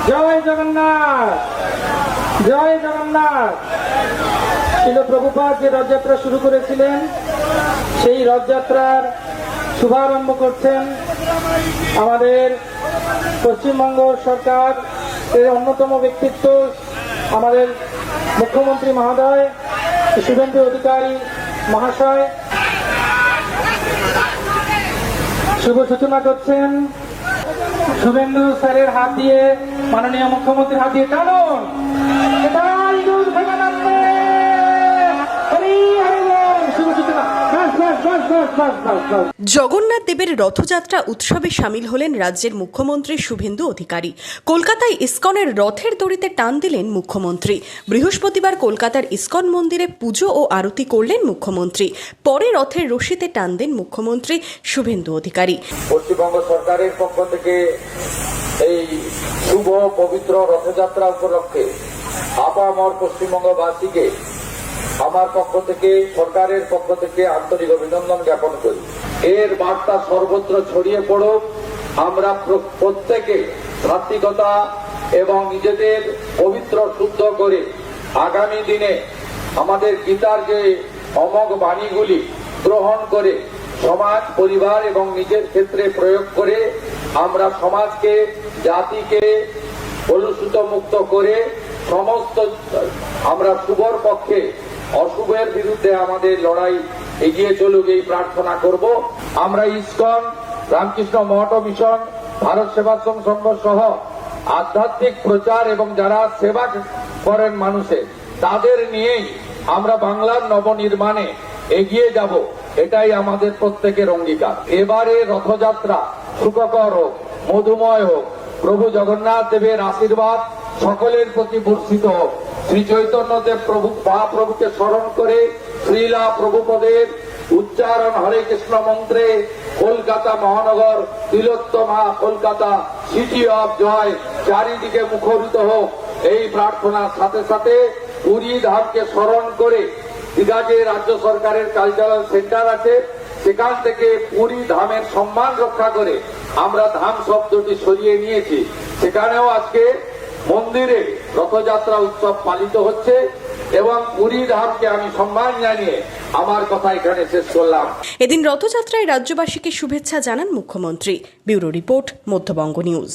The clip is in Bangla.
জয় জগন্নাথ, জয় জগন্নাথ। শিল প্রভুপাদ যে রথযাত্রা শুরু করেছিলেন, সেই রথযাত্রার শুভারম্ভ করছেন আমাদের পশ্চিমবঙ্গ সরকার এর অন্যতম ব্যক্তিত্ব আমাদের মুখ্যমন্ত্রী মহোদয় শুভেন্দু অধিকারী মহাশয় শুভ সূচনা করছেন। শুভেন্দু স্যারের হাত দিয়ে, মাননীয় মুখ্যমন্ত্রীর হাত দিয়ে টানুন। জগন্নাথ দেবের রথযাত্রা উৎসবে সামিল হলেন রাজ্যের মুখ্যমন্ত্রী শুভেন্দু অধিকারী। কলকাতায় ইসকনের রথের দড়িতে টান দিলেন মুখ্যমন্ত্রী। বৃহস্পতিবার কলকাতার ইসকন মন্দিরে পুজো ও আরতি করলেন মুখ্যমন্ত্রী। পরে রথের রশিতে টান দেন মুখ্যমন্ত্রী শুভেন্দু অধিকারী। পশ্চিমবঙ্গ সরকারের পক্ষ থেকে এই শুভ পবিত্র রথযাত্রা উপলক্ষে আপামর পশ্চিমবঙ্গবাসীকে আমার পক্ষ থেকে, সরকারের পক্ষ থেকে আন্তরিক অভিনন্দন জ্ঞাপন করি। এর বার্তা সর্বত্র ছড়িয়ে পড়ুক। আমরা প্রত্যেকে সাত্বিকতা এবং নিজেদের পবিত্র শুদ্ধ করে আগামী দিনে আমাদের গীতার যে অমোঘ বাণীগুলি গ্রহণ করে সমাজ, পরিবার এবং নিজের ক্ষেত্রে প্রয়োগ করে আমরা সমাজকে, জাতিকে কলুষিত মুক্ত করে সমস্ত আমরা শুভর পক্ষে, অশুভের বিরুদ্ধে আমাদের লড়াই এগিয়ে চলুক, এই প্রার্থনা করব। আমরা ইসকন, রামকৃষ্ণ মঠ মিশন, ভারত সেবাশ্রম সংঘ সহ আধ্যাত্মিক প্রচার এবং যারা সেবা করেন মানুষের, তাদের নিয়েই আমরা বাংলার নবনির্মাণে এগিয়ে যাব। এটাই আমাদের প্রত্যেকের অঙ্গীকার। এবারে রথযাত্রা সুখকর হোক, মধুময় হোক। প্রভু জগন্নাথ দেবের আশীর্বাদ সকলের প্রতি বর্ষিত হোক। শ্রী চৈতন্যদেব প্রভু মহাপ্রভুকে স্মরণ করে শ্রীলা প্রভুপদের উচ্চারণ হরে কৃষ্ণ মন্ত্রে কলকাতা মহানগর, তিলোত্তমা কলকাতা, সিটি অফ জয় চারিদিকে মুখরিত হোক। এই প্রার্থনার সাথে সাথে পুরী ধামকে স্মরণ করে দীঘাতে রাজ্য সরকারের কালচারাল সেন্টার আছে, সেখান থেকে পুরী ধামের সম্মান রক্ষা করে আমরা ধাম শব্দটি সরিয়ে নিয়েছি। সেখানেও আজকে মন্দিরে রথযাত্রা উৎসব পালিত হচ্ছে এবং পুরী ধামকে আমি সম্মান জানিয়ে আমার কথা এখানে শেষ করলাম। এদিন রথযাত্রায় রাজ্যবাসীকে শুভেচ্ছা জানান মুখ্যমন্ত্রী। Bureau report, Madhyabanga news.